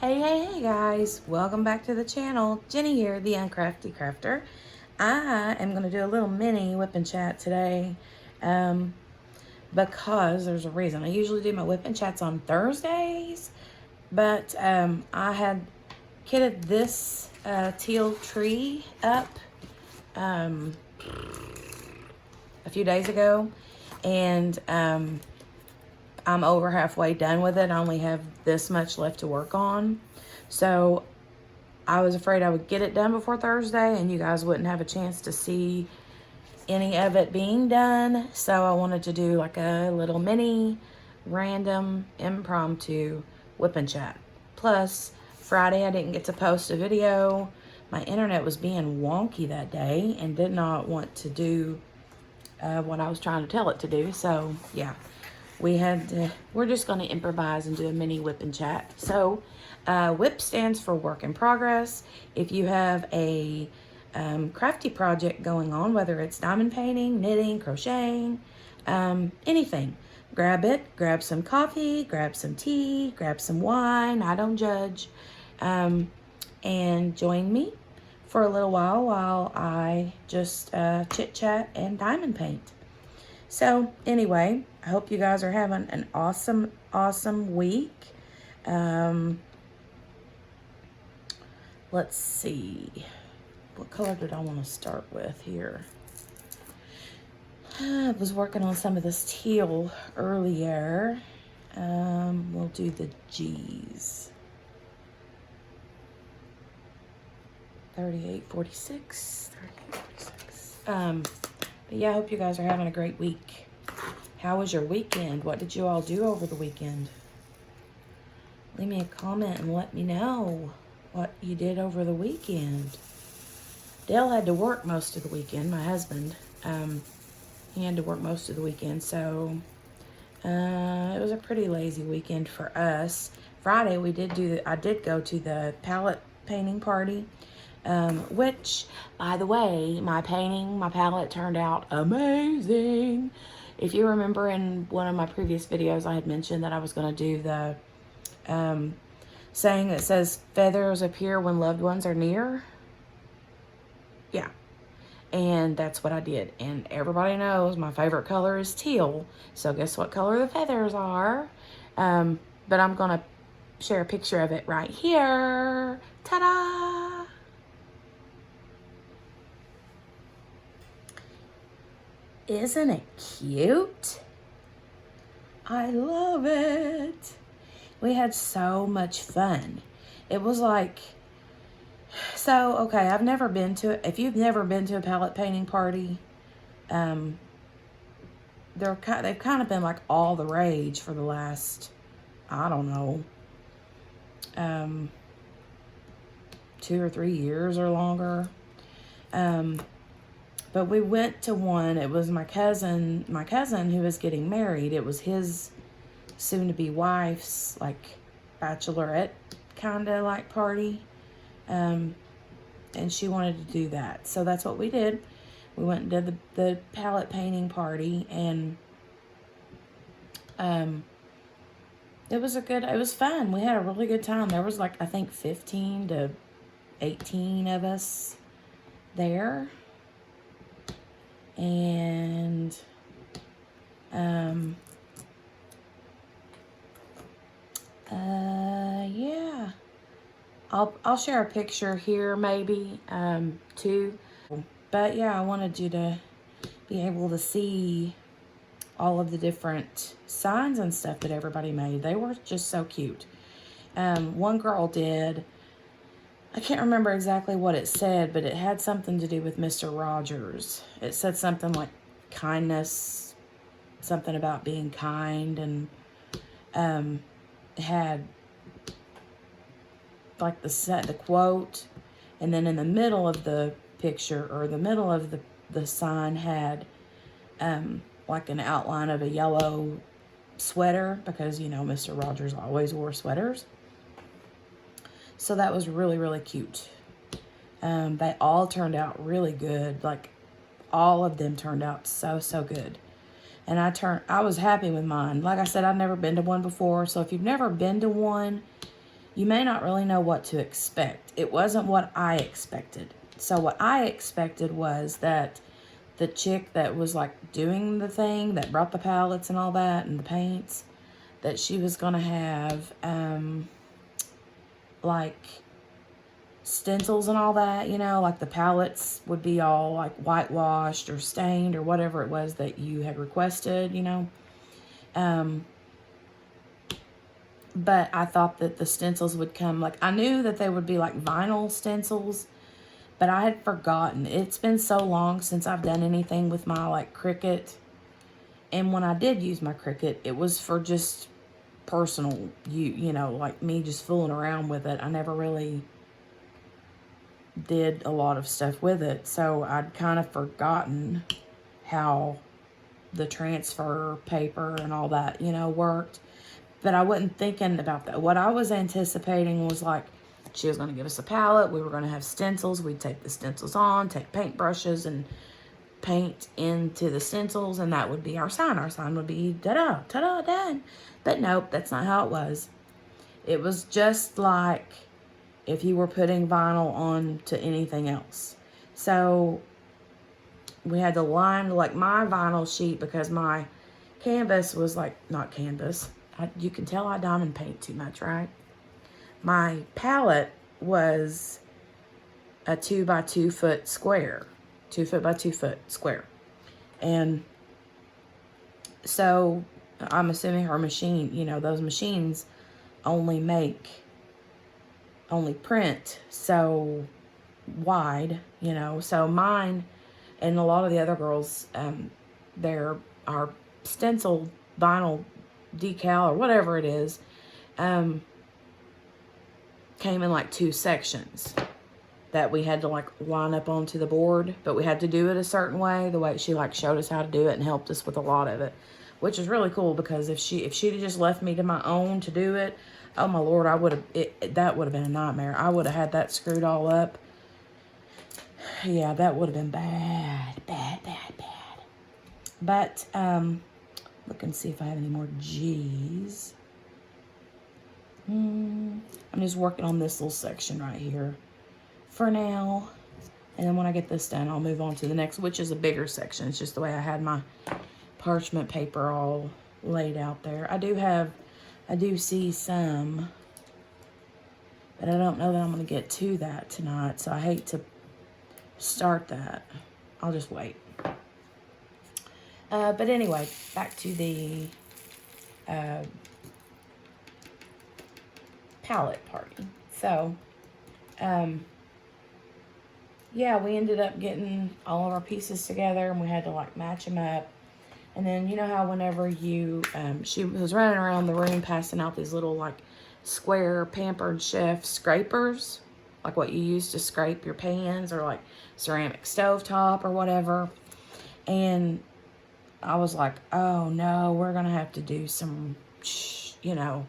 Hey guys, welcome back to the channel. Jenny here, the Crafty Crafter. I am going to do a little mini whip and chat today because there's a reason. I usually do my whip and chats on Thursdays, but I had kitted this teal tree up a few days ago, and I'm over halfway done with it. I only have this much left to work on. So I was afraid I would get it done before Thursday and you guys wouldn't have a chance to see any of it being done. So I wanted to do like a little mini, random, impromptu whip and chat. Plus, Friday I didn't get to post a video. My internet was being wonky that day and did not want to do what I was trying to tell it to do. So yeah. We're just going to improvise and do a mini whip and chat. So WIP stands for work in progress. If you have a crafty project going on, whether it's diamond painting, knitting, crocheting, anything, grab it, grab some coffee, grab some tea, grab some wine, I don't judge, and join me for a little while I just chit chat and diamond paint. So anyway, I hope you guys are having an awesome week. Let's see. What color did I want to start with here? I was working on some of this teal earlier. We'll do the G's. 3846. 3846. But yeah, I hope you guys are having a great week. How was your weekend? What did you all do over the weekend? Leave me a comment and let me know what you did over the weekend. Dale had to work most of the weekend, my husband. He had to work most of the weekend, so it was a pretty lazy weekend for us. Friday I did go to the palette painting party. Which, by the way, my palette turned out amazing. If you remember in one of my previous videos, I had mentioned that I was going to do the saying that says, feathers appear when loved ones are near. Yeah. And that's what I did. And everybody knows my favorite color is teal. So guess what color the feathers are? But I'm going to share a picture of it right here. Ta-da! Isn't it cute? I love it. We had so much fun. It was like, so, okay, I've never been to it. If you've never been to a palette painting party, they've kind of been like all the rage for the last, I don't know, 2 or 3 years or longer. But we went to one. It was my cousin who was getting married. It was his soon-to-be wife's, like, bachelorette kind of, like, party. And she wanted to do that. So that's what we did. We went and did the palette painting party. And it was fun. We had a really good time. There was, like, I think 15 to 18 of us there. And yeah, I'll share a picture here maybe too, but yeah, I wanted you to be able to see all of the different signs and stuff that everybody made. They were just so cute. One girl did, I can't remember exactly what it said, but it had something to do with Mr. Rogers. It said something like kindness, something about being kind, and it had like the quote, and then in the middle of the picture, or the middle of the sign, had like an outline of a yellow sweater, because, you know, Mr. Rogers always wore sweaters. So that was really, really cute. They all turned out really good. Like, all of them turned out so good. And I was happy with mine. Like I said, I've never been to one before. So if you've never been to one, you may not really know what to expect. It wasn't what I expected. So what I expected was that the chick that was like doing the thing, that brought the palettes and all that and the paints, that she was gonna have like stencils and all that, you know, like the palettes would be all like whitewashed or stained or whatever it was that you had requested, you know. But I thought that the stencils would come, like, I knew that they would be like vinyl stencils, but I had forgotten. It's been so long since I've done anything with my like Cricut. And when I did use my Cricut, it was for just personal, you know, like me just fooling around with it. I never really did a lot of stuff with it. So I'd kind of forgotten how the transfer paper and all that, you know, worked. But I wasn't thinking about that. What I was anticipating was like, she was going to give us a palette. We were going to have stencils. We'd take the stencils on, take paint brushes and paint into the stencils, and that would be our sign. Our sign would be ta-da, ta-da, done. But nope, that's not how it was. It was just like if you were putting vinyl on to anything else. So we had to line like my vinyl sheet, because my canvas was like, not canvas. You can tell I diamond paint too much, right? My palette was a 2 by 2 foot square, 2 foot by 2 foot square. And so I'm assuming her machine, you know, those machines only print so wide, you know. So mine and a lot of the other girls, there are stencil vinyl decal or whatever it is, came in like 2 sections that we had to like line up onto the board, but we had to do it a certain way, the way she like showed us how to do it and helped us with a lot of it, which is really cool, because if she'd have just left me to my own to do it, oh my Lord, that would have been a nightmare. I would have had that screwed all up. Yeah, that would have been bad. But look and see if I have any more G's. I'm just working on this little section right here for now. And then when I get this done, I'll move on to the next, which is a bigger section. It's just the way I had my parchment paper all laid out there. I do see some, but I don't know that I'm going to get to that tonight. So I hate to start that. I'll just wait. But anyway, back to the palette party. So, yeah, we ended up getting all of our pieces together, and we had to like match them up. And then you know how whenever you, she was running around the room passing out these little like square Pampered Chef scrapers, like what you use to scrape your pans or like ceramic stovetop or whatever. And I was like, oh no, we're going to have to do some, you know.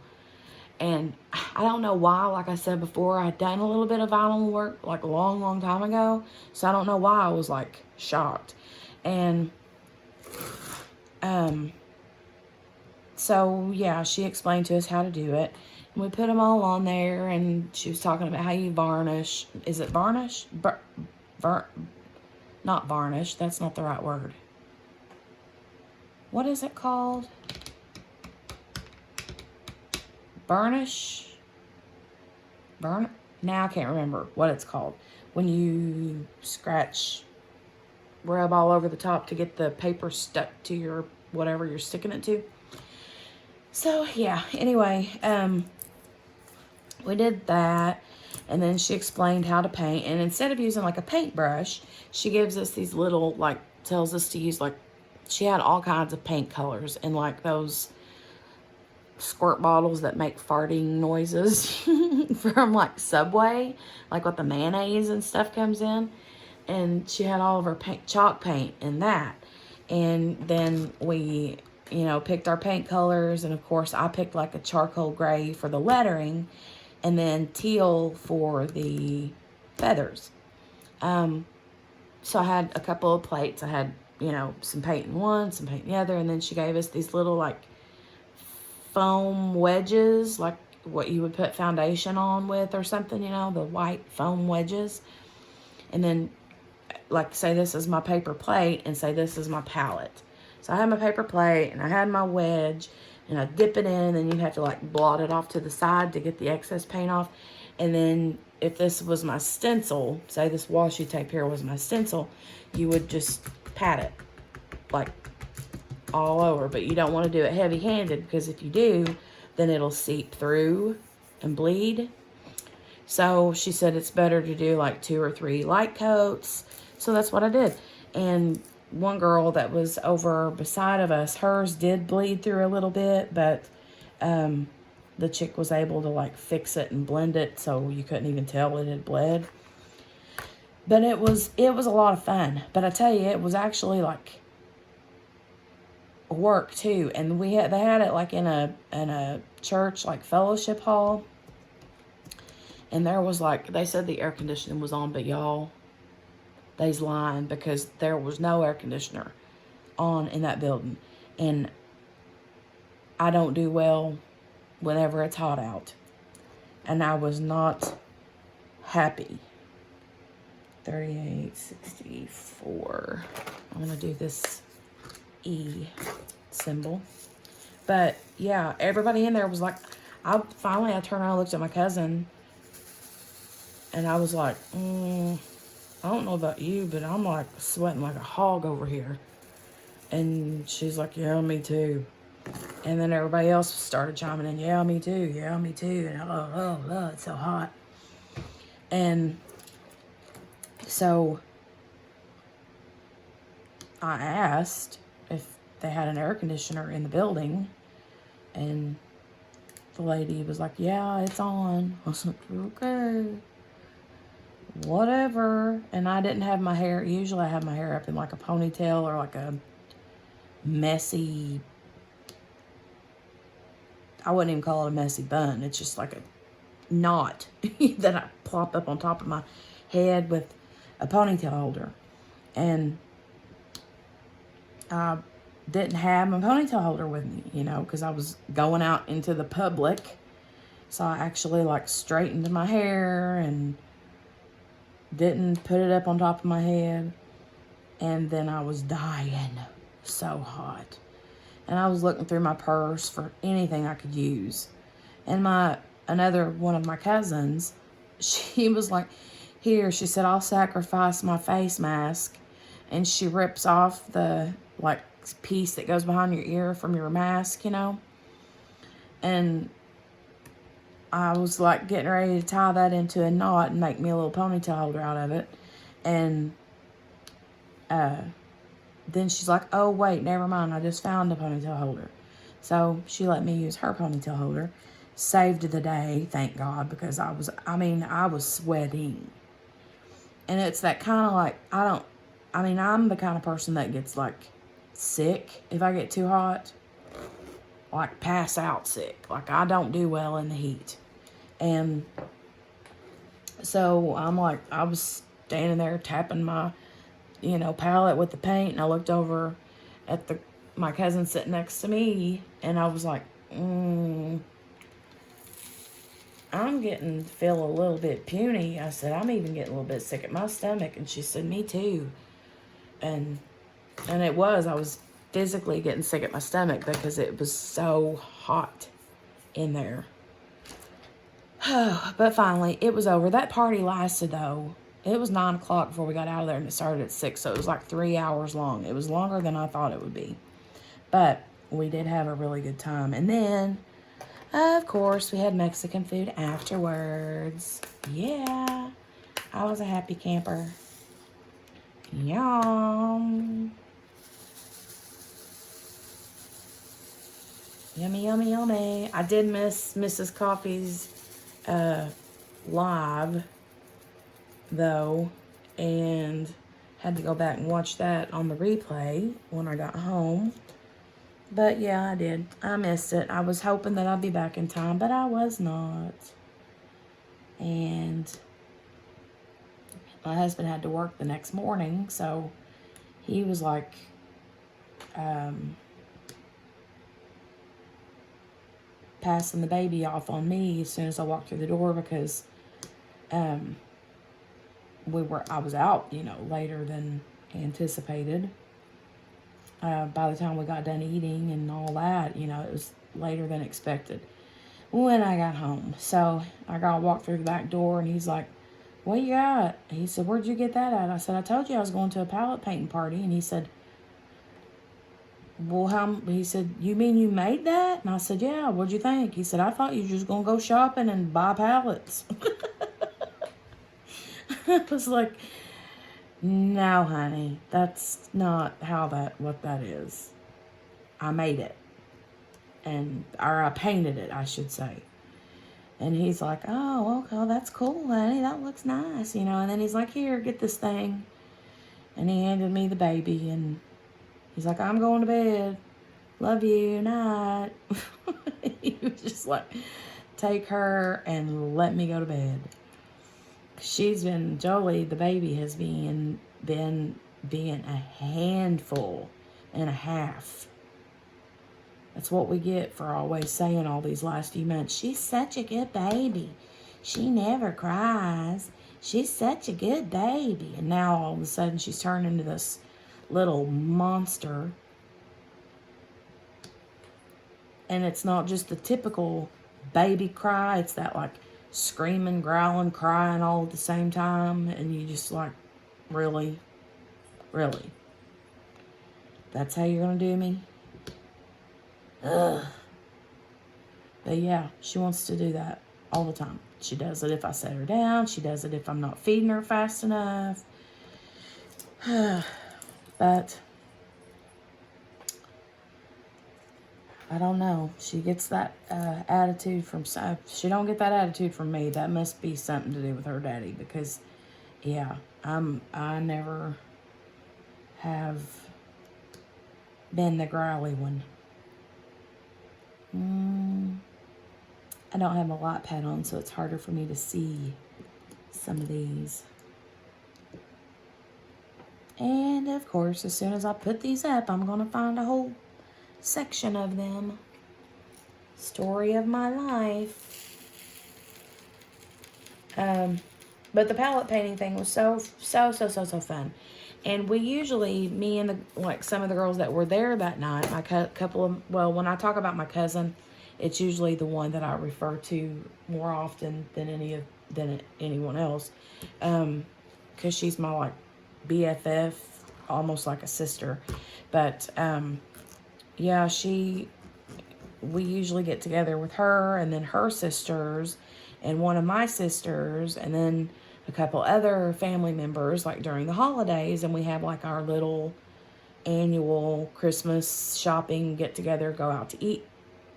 And I don't know why, like I said before, I'd done a little bit of vinyl work like a long time ago. So I don't know why I was like shocked. And so yeah, she explained to us how to do it. And we put them all on there, and she was talking about how you varnish. Is it varnish? Not varnish, that's not the right word. What is it called? Burnish? Now I can't remember what it's called. When you rub all over the top to get the paper stuck to your whatever you're sticking it to. So yeah, anyway, we did that, and then she explained how to paint. And instead of using like a paintbrush, she gives us these little, like, tells us to use like, she had all kinds of paint colors and like those squirt bottles that make farting noises from like Subway, like what the mayonnaise and stuff comes in. And she had all of her chalk paint in that. And then we, you know, picked our paint colors. And of course I picked like a charcoal gray for the lettering, and then teal for the feathers. So I had a couple of plates. I had, you know, some paint in one, some paint in the other. And then she gave us these little like foam wedges, like what you would put foundation on with or something, you know, the white foam wedges. And then, like, say this is my paper plate and say this is my palette. So I had my paper plate and I had my wedge and I dip it in, and then you have to like blot it off to the side to get the excess paint off. And then if this was my stencil, say this washi tape here was my stencil, you would just pat it like all over. But you don't want to do it heavy-handed, because if you do, then it'll seep through and bleed. So she said it's better to do like 2 or 3 light coats. So that's what I did. And one girl that was over beside of us, hers did bleed through a little bit, but the chick was able to like fix it and blend it so you couldn't even tell it had bled. But it was a lot of fun. But I tell you, it was actually like work too. And they had it like in a church, like fellowship hall. And there was like, they said the air conditioning was on, but y'all, they's lying, because there was no air conditioner on in that building. And I don't do well whenever it's hot out. And I was not happy. 3864. I'm going to do this E symbol. But yeah, everybody in there was like, I turned around and looked at my cousin. And I was like, I don't know about you, but I'm like sweating like a hog over here. And she's like, yeah, me too. And then everybody else started chiming in, yeah, me too, yeah, me too. And oh, it's so hot. And so I asked if they had an air conditioner in the building. And the lady was like, yeah, it's on. I was like, okay. Whatever. And I didn't have my hair. Usually I have my hair up in like a ponytail or like a messy, I wouldn't even call it a messy bun. It's just like a knot that I plop up on top of my head with a ponytail holder. And I didn't have my ponytail holder with me, you know, because I was going out into the public. So I actually like straightened my hair and didn't put it up on top of my head. And then I was dying, so hot. And I was looking through my purse for anything I could use. And another one of my cousins, she was like, here, she said, I'll sacrifice my face mask. And she rips off the like piece that goes behind your ear from your mask, you know. And I was like getting ready to tie that into a knot and make me a little ponytail holder out of it. And then she's like, oh, wait, never mind. I just found a ponytail holder. So she let me use her ponytail holder. Saved the day, thank God, because I was sweating. And it's that kind of like, I'm the kind of person that gets like sick if I get too hot. Like pass out sick. Like I don't do well in the heat. And so I'm like, I was standing there tapping my, you know, palette with the paint, and I looked over at my cousin sitting next to me, and I was like, I'm feel a little bit puny. I said, I'm even getting a little bit sick at my stomach. And she said, me too. And I was physically getting sick at my stomach because it was so hot in there. But finally, it was over. That party lasted, though. It was 9 o'clock before we got out of there, and it started at 6, so it was like 3 hours long. It was longer than I thought it would be. But we did have a really good time. And then, of course, we had Mexican food afterwards. Yeah. I was a happy camper. Yum. Yummy, yummy, yummy. I did miss Mrs. Coffee's live, though, and had to go back and watch that on the replay when I got home. But yeah, I did. I missed it. I was hoping that I'd be back in time, but I was not. And my husband had to work the next morning, so he was like, passing the baby off on me as soon as I walked through the door because I was out, you know, later than anticipated. By the time we got done eating and all that, you know, it was later than expected when I got home. So I got to walk through the back door, and he's like, "What you got?" He said, "Where'd you get that at?" I said, "I told you I was going to a palette painting party." And he said, "Well, he said, "You mean you made that?" And I said, "Yeah, what'd you think?" He said, "I thought you were just going to go shopping and buy palettes." I was like, "No, honey, that's not what that is. I made it. Or I painted it, I should say." And he's like, "Oh, okay, well, that's cool, honey. That looks nice, you know." And then he's like, "Here, get this thing." And he handed me the baby, and he's like, "I'm going to bed. Love you, night." He was just like, take her and let me go to bed. Jolie, the baby, has been a handful and a half. That's what we get for always saying all these last few months. "She's such a good baby. She never cries. She's such a good baby." And now all of a sudden she's turned into this little monster. And it's not just the typical baby cry. It's that like screaming, growling, crying all at the same time. And you just like, really? Really? That's how you're going to do me? Ugh. But yeah, she wants to do that all the time. She does it if I set her down. She does it if I'm not feeding her fast enough. But I don't know. She gets that attitude from... She don't get that attitude from me. That must be something to do with her daddy. Because, yeah, I never have been the growly one. I don't have my light pad on, so it's harder for me to see some of these. And, of course, as soon as I put these up, I'm going to find a whole section of them. Story of my life. But the palette painting thing was so fun. And we usually, me and some of the girls that were there that night, when I talk about my cousin, it's usually the one that I refer to more often than anyone else. Because she's my like BFF, almost like a sister. But yeah, we usually get together with her and then her sisters and one of my sisters and then a couple other family members like during the holidays, and we have like our little annual Christmas shopping get together, go out to eat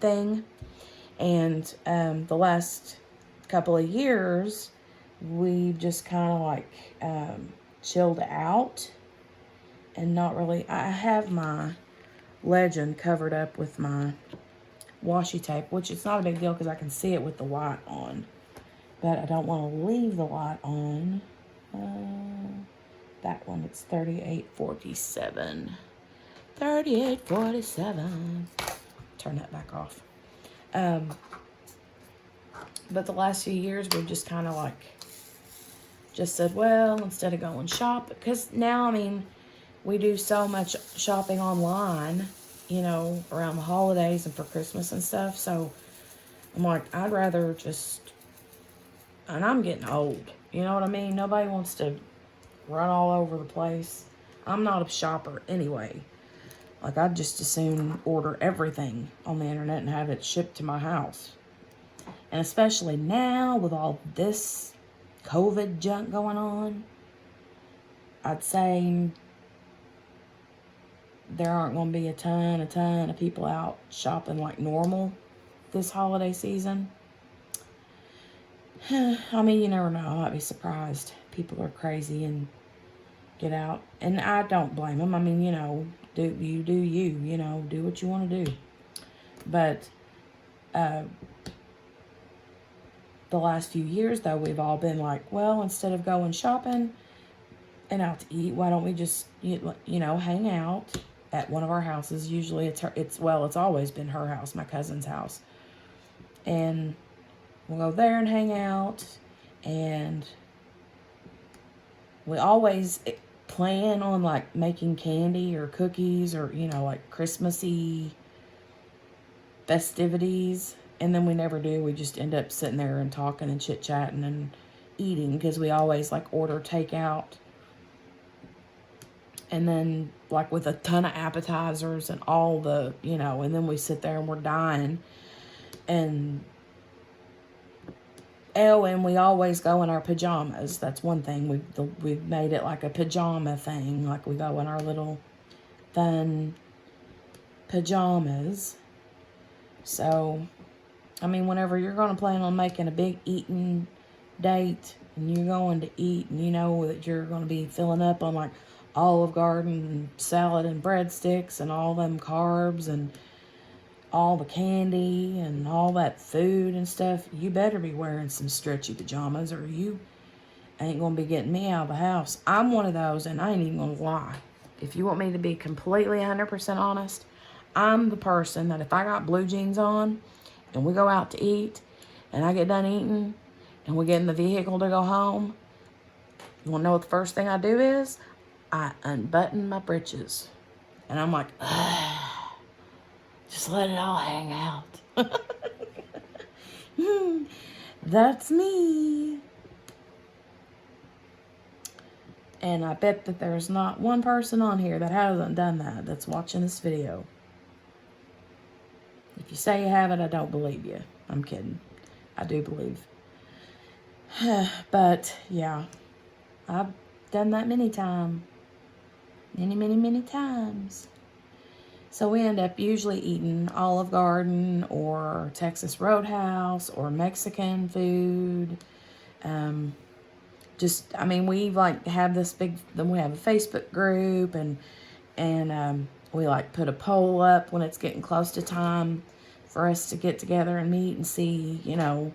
thing. And the last couple of years we've just kind of like chilled out and not really... I have my legend covered up with my washi tape, which it's not a big deal because I can see it with the light on. But I don't want to leave the light on. That one, it's 3847. 3847. Turn that back off. But the last few years, we've just kind of like just said, well, instead of going shop, because now, I mean, we do so much shopping online, you know, around the holidays and for Christmas and stuff. So I'm like, I'd rather just... And I'm getting old. You know what I mean? Nobody wants to run all over the place. I'm not a shopper anyway. Like, I'd just as soon order everything on the internet and have it shipped to my house. And especially now with all this COVID junk going on, I'd say there aren't going to be a ton of people out shopping like normal this holiday season. I mean, you never know. I might be surprised. People are crazy and get out. And I don't blame them. I mean, you know, do you know, do what you want to do. But the last few years, though, we've all been like, well, instead of going shopping and out to eat, why don't we just, you know, hang out at one of our houses. Usually it's always been her house, my cousin's house. and we'll go there and hang out. And we always plan on like making candy or cookies or, you know, like Christmassy festivities. And then we never do. We just end up sitting there and talking and chit-chatting and eating, because we always like order takeout. And then like with a ton of appetizers and all the, you know, and then we sit there and we're dying. And oh, and we always go in our pajamas. That's one thing. We've made it like a pajama thing. Like we go in our little fun pajamas. So, I mean, whenever you're going to plan on making a big eating date and you're going to eat, and you know that you're going to be filling up on like Olive Garden and salad and breadsticks and all them carbs and all the candy and all that food and stuff, you better be wearing some stretchy pajamas or you ain't gonna be getting me out of the house. I'm one of those, and I ain't even gonna lie. If you want me to be completely 100% honest, I'm the person that if I got blue jeans on and we go out to eat and I get done eating and we get in the vehicle to go home, you wanna know what the first thing I do is? I unbutton my britches. And I'm like, just let it all hang out. That's me. And I bet that there's not one person on here that hasn't done that, that's watching this video. If you say you haven't, I don't believe you. I'm kidding. I do believe. But, yeah. I've done that many times. Many times. So we end up usually eating Olive Garden or Texas Roadhouse or Mexican food. I mean, we like have this big, then we have a Facebook group, and we like put a poll up when it's getting close to time for us to get together and meet and see, you know,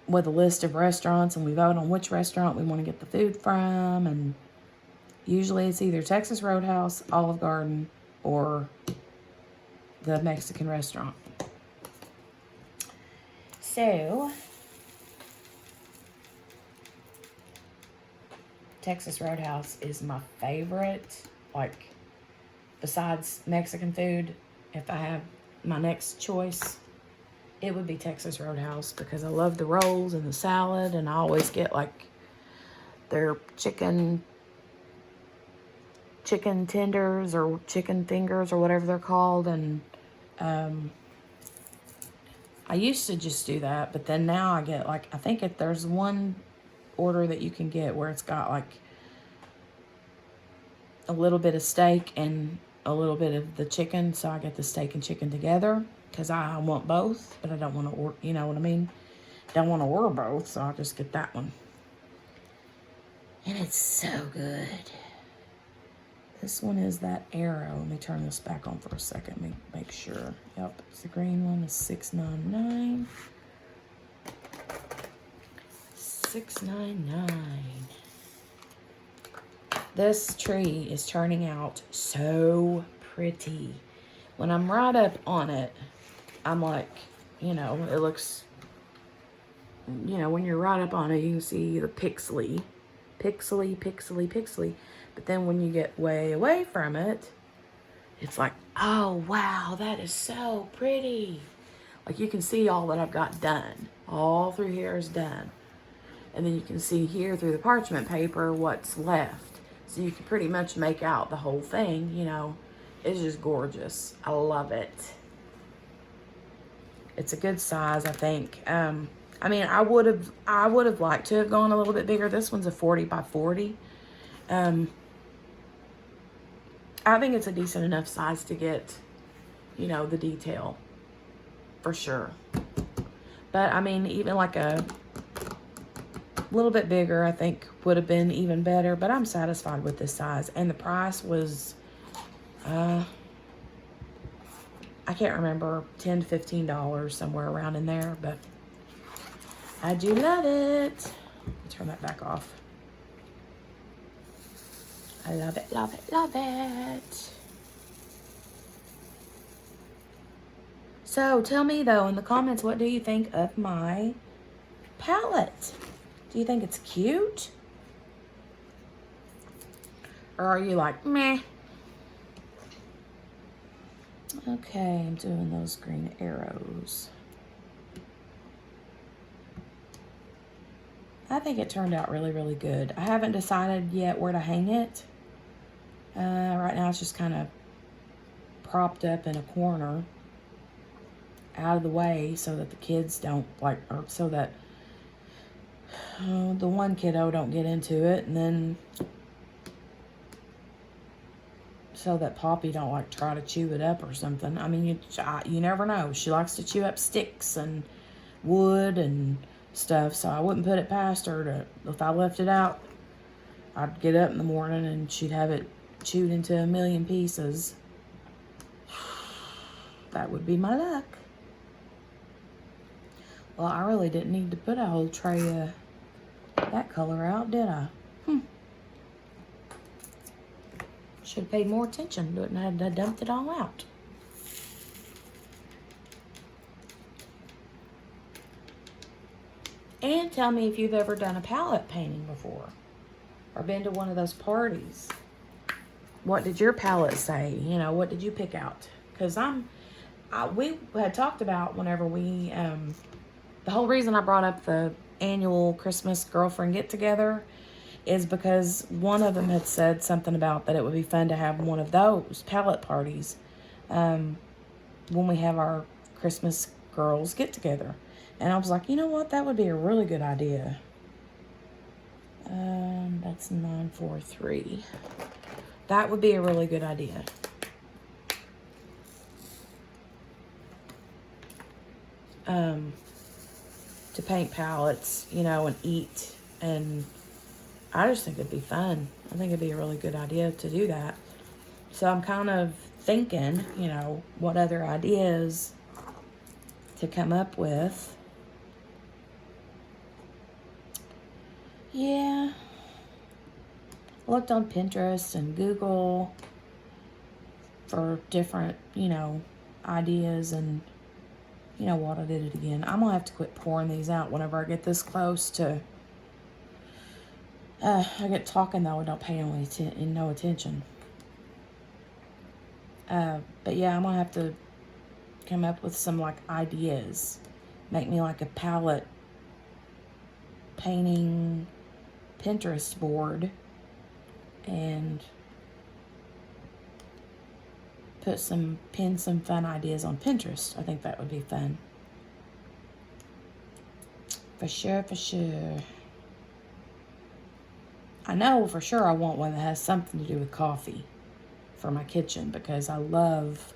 with a list of restaurants, and we vote on which restaurant we want to get the food from. And usually it's either Texas Roadhouse, Olive Garden, or the Mexican restaurant. So, Texas Roadhouse is my favorite. Like, besides Mexican food, if I have my next choice, it would be Texas Roadhouse, because I love the rolls and the salad, and I always get like their chicken tenders or chicken fingers or whatever they're called. And I used to just do that, but then now I get like, I think if there's one order that you can get where it's got like a little bit of steak and a little bit of the chicken, so I get the steak and chicken together, because I want both, but I don't want to order, you know what I mean? Don't want to order both, so I'll just get that one. And it's so good. This one is that arrow. Let me turn this back on for a second. Let me make sure. Yep, it's the green one. Is $6.99. $6.99. This tree is turning out so pretty. When I'm right up on it, I'm like, you know, it looks, you know, when you're right up on it, you can see the pixely. But then when you get way away from it, it's like, oh, wow, that is so pretty. Like, you can see all that I've got done. All through here is done. And then you can see here through the parchment paper what's left. So you can pretty much make out the whole thing, you know. It's just gorgeous. I love it. It's a good size, I think. I mean, I would have liked to have gone a little bit bigger. This one's a 40 by 40. I think it's a decent enough size to get, you know, the detail for sure. But I mean, even like a little bit bigger, I think would have been even better. But I'm satisfied with this size, and the price was, I can't remember, $10 to $15, somewhere around in there. But I do love it. Turn that back off. I love it, love it, love it. So tell me though in the comments, what do you think of my palette? Do you think it's cute? Or are you like, meh? Okay, I'm doing those green arrows. I think it turned out really, really good. I haven't decided yet where to hang it. Right now it's just kind of propped up in a corner out of the way so that the kids don't like, or so that the one kiddo don't get into it, and then so that Poppy don't like try to chew it up or something. I mean, you never know. She likes to chew up sticks and wood and stuff, so I wouldn't put it past her to, if I left it out, I'd get up in the morning and she'd have it chewed into a million pieces. That would be my luck. Well, I really didn't need to put a whole tray of that color out, did I? Should have paid more attention to it and I dumped it all out. And tell me if you've ever done a palette painting before or been to one of those parties. What did your palette say? You know, what did you pick out? Because we had talked about whenever we, the whole reason I brought up the annual Christmas girlfriend get-together is because one of them had said something about that it would be fun to have one of those palette parties when we have our Christmas girls get-together. And I was like, you know what? That would be a really good idea. That's 943. That would be a really good idea. To paint palettes, you know, and eat. And I just think it'd be fun. I think it'd be a really good idea to do that. So I'm kind of thinking, you know, what other ideas to come up with. Yeah. Looked on Pinterest and Google for different, you know, ideas, and you know what, I did it again. I'm gonna have to quit pouring these out whenever I get this close to I get talking though and don't pay no attention. But yeah, I'm gonna have to come up with some like ideas. Make me like a palette painting Pinterest board and pin some fun ideas on Pinterest. I think that would be fun. For sure, for sure. I know for sure I want one that has something to do with coffee for my kitchen, because I love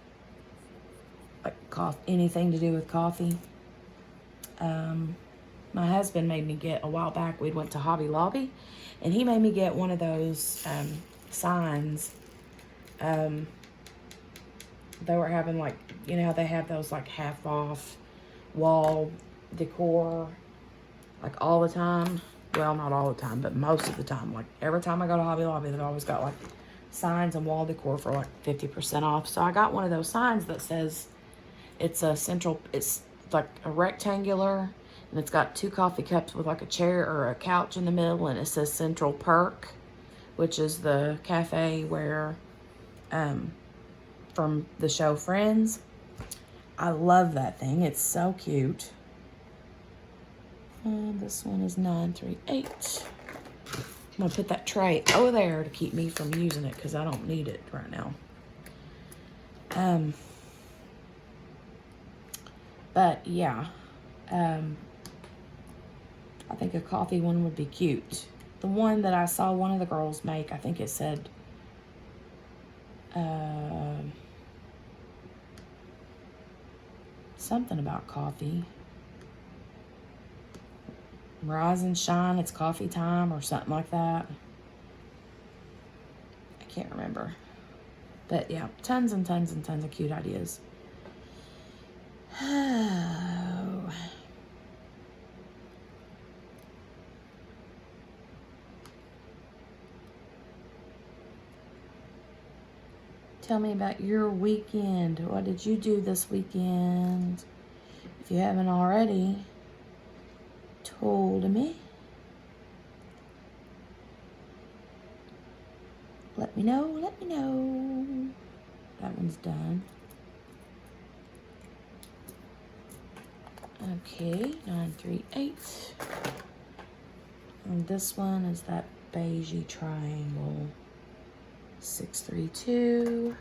like anything to do with coffee. My husband made me get, a while back, we went to Hobby Lobby, and he made me get one of those signs. They were having like, you know how they have those like half off wall decor like all the time. Well, not all the time, but most of the time. Like every time I go to Hobby Lobby, they've always got like signs and wall decor for like 50% off. So I got one of those signs that says it's like a rectangular, and it's got 2 coffee cups with like a chair or a couch in the middle, and it says Central Perk, which is the cafe where from the show Friends. I love that thing. It's so cute. This one is 938. I'm gonna put that tray over there to keep me from using it because I don't need it right now. But yeah, I think a coffee one would be cute. The one that I saw one of the girls make, I think it said something about coffee. Rise and shine, it's coffee time, or something like that. I can't remember. But yeah, tons and tons and tons of cute ideas. Oh. Tell me about your weekend. What did you do this weekend? If you haven't already told me, let me know, let me know. That one's done. Okay, 938. And this one is that beigey triangle. 632.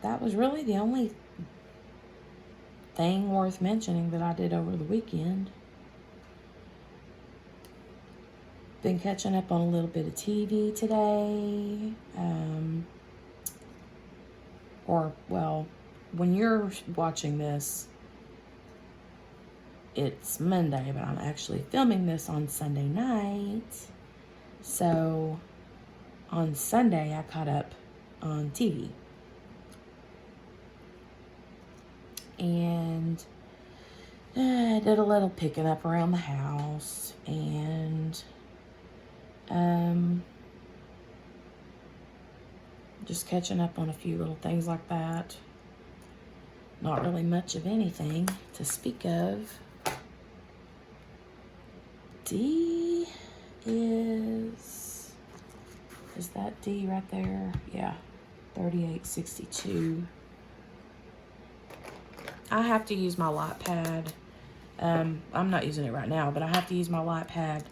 That was really the only thing worth mentioning that I did over the weekend. Been catching up on a little bit of TV today. Well, when you're watching this, it's Monday, but I'm actually filming this on Sunday night. So on Sunday, I caught up on TV. And I did a little picking up around the house, and just catching up on a few little things like that. Not really much of anything to speak of. D is that D right there? Yeah, 3862. I have to use my light pad. I'm not using it right now, but I have to use my light pad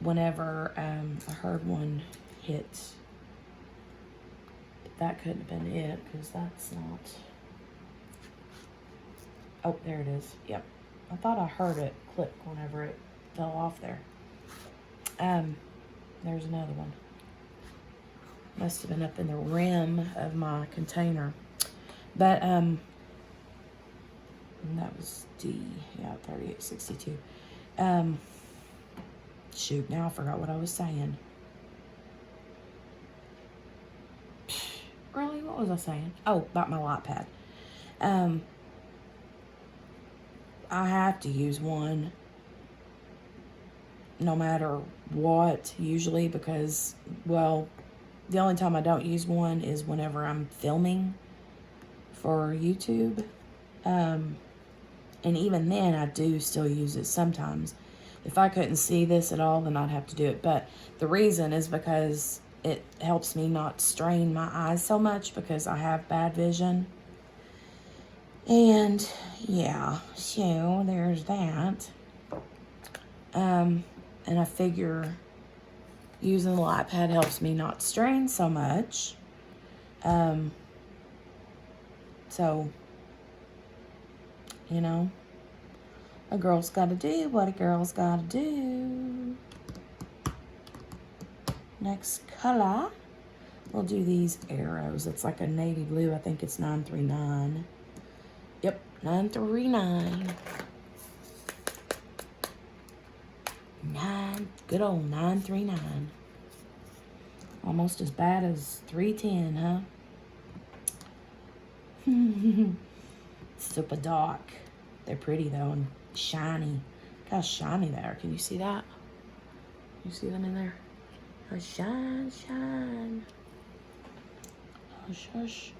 whenever I heard one hit. But that couldn't have been it, because that's not... Oh, there it is. Yep. I thought I heard it click whenever it fell off there. There's another one. Must have been up in the rim of my container. But, and that was D. Yeah, 3862. Shoot, now I forgot what I was saying. Really? What was I saying? Oh, about my light pad. I have to use one no matter what, usually, because, well, the only time I don't use one is whenever I'm filming for YouTube. And even then, I do still use it sometimes. If I couldn't see this at all, then I'd have to do it. But the reason is because it helps me not strain my eyes so much, because I have bad vision. And yeah, so there's that. And I figure using the light pad helps me not strain so much. So, you know, a girl's got to do what a girl's got to do. Next color, we'll do these arrows. It's like a navy blue. I think it's 939. Yep, 939. Good old 939. Almost as bad as 310, huh? Super dark. They're pretty though, and shiny. Look how shiny they are. Can you see that? You see them in there? Oh, shine, shine. Hush, hush.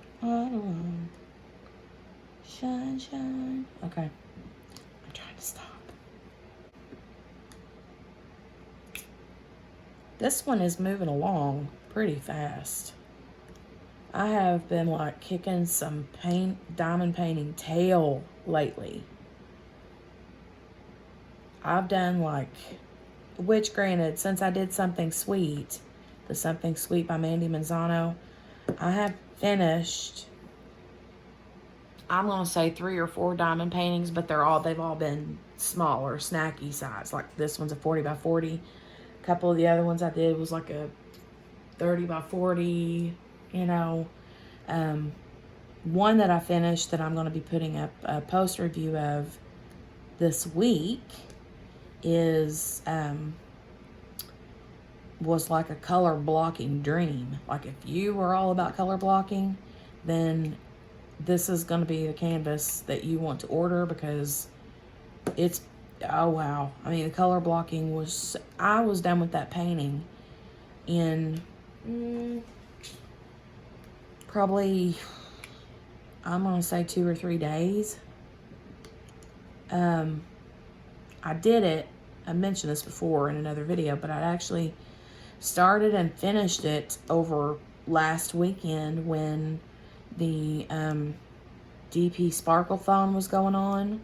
Shine, shine. Okay. I'm trying to stop. This one is moving along pretty fast. I have been like kicking some diamond painting tail lately. I've done like, which granted, since I did Something Sweet, the Something Sweet by Mandy Manzano, I have finished, I'm gonna say 3 or 4 diamond paintings, but they've all been smaller, snacky size. Like this one's a 40 by 40. A couple of the other ones I did was like a 30 by 40, you know. One that I finished that I'm going to be putting up a post review of this week is, was like a color blocking dream. Like if you were all about color blocking, then this is going to be the canvas that you want to order, because it's, oh wow. I mean, the color blocking was, I was done with that painting in probably, I'm going to say 2 or 3 days. I did it, I mentioned this before in another video, but I actually started and finished it over last weekend when the DP Sparkle-thon was going on.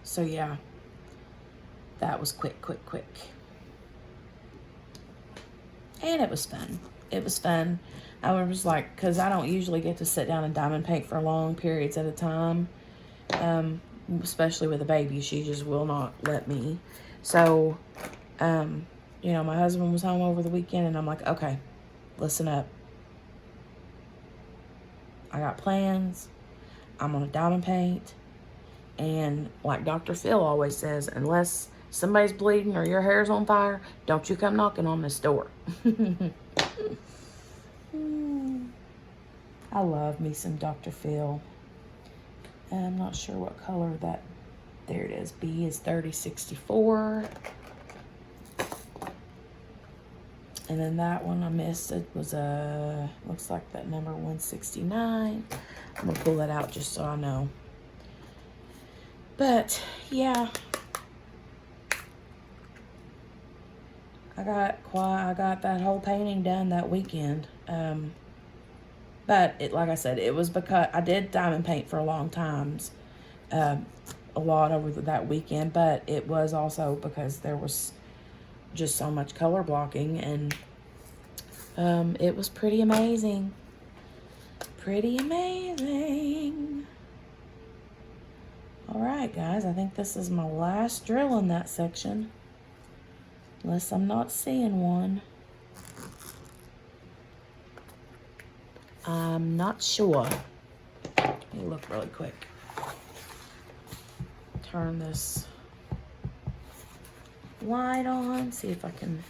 So yeah, that was quick. And it was fun. It was fun. I was like, because I don't usually get to sit down and diamond paint for long periods at a time. Especially with a baby, she just will not let me. So, you know, my husband was home over the weekend, and I'm like, okay, listen up. I got plans. I'm gonna diamond paint. And like Dr. Phil always says, unless somebody's bleeding or your hair's on fire, don't you come knocking on this door. I love me some Dr. Phil. And I'm not sure what color that, there it is. B is 3064. And then that one I missed, it was looks like that number 169. I'm gonna pull that out just so I know. But yeah, I got that whole painting done that weekend. But like I said, it was because I did diamond paint for a long times, a lot over that weekend, but it was also because there was just so much color blocking, and it was pretty amazing. Pretty amazing. All right, guys, I think this is my last drill in that section, unless I'm not seeing one. I'm not sure. Let me look really quick. Turn this light on, see if I can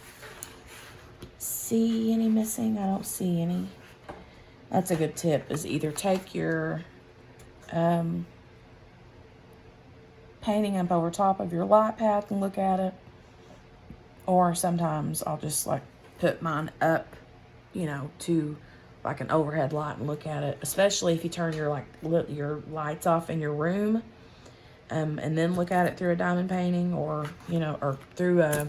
see any missing. I don't see any. That's a good tip, is either take your painting up over top of your light path and look at it, or sometimes I'll just like put mine up, you know, to like an overhead light and look at it, especially if you turn your your lights off in your room, and then look at it through a diamond painting, or you know, or through a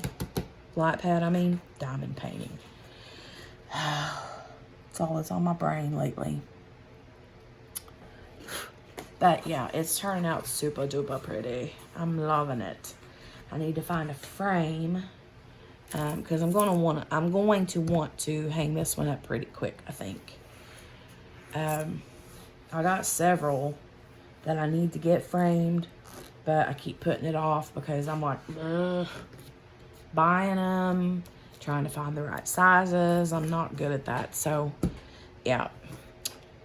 light pad. I mean, diamond painting. It's all that's on my brain lately. But yeah, it's turning out super duper pretty. I'm loving it. I need to find a frame, because I'm going to want to hang this one up pretty quick, I think. I got several that I need to get framed, but I keep putting it off because I'm like, ugh, buying them, trying to find the right sizes. I'm not good at that, so yeah.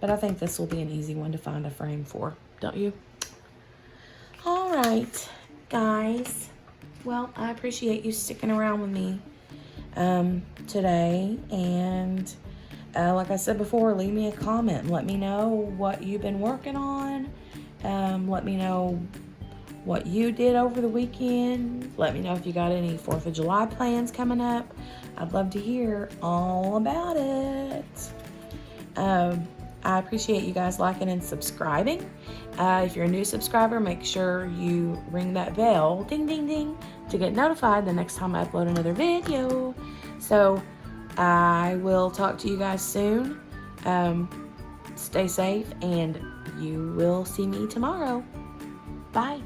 But I think this will be an easy one to find a frame for, don't you? All right, guys. Well, I appreciate you sticking around with me today. And like I said before, leave me a comment and let me know what you've been working on. Let me know what you did over the weekend. Let me know if you got any 4th of July plans coming up. I'd love to hear all about it. I appreciate you guys liking and subscribing. If you're a new subscriber, make sure you ring that bell, ding, ding, ding, to get notified the next time I upload another video. So I will talk to you guys soon. Stay safe, and you will see me tomorrow. Bye.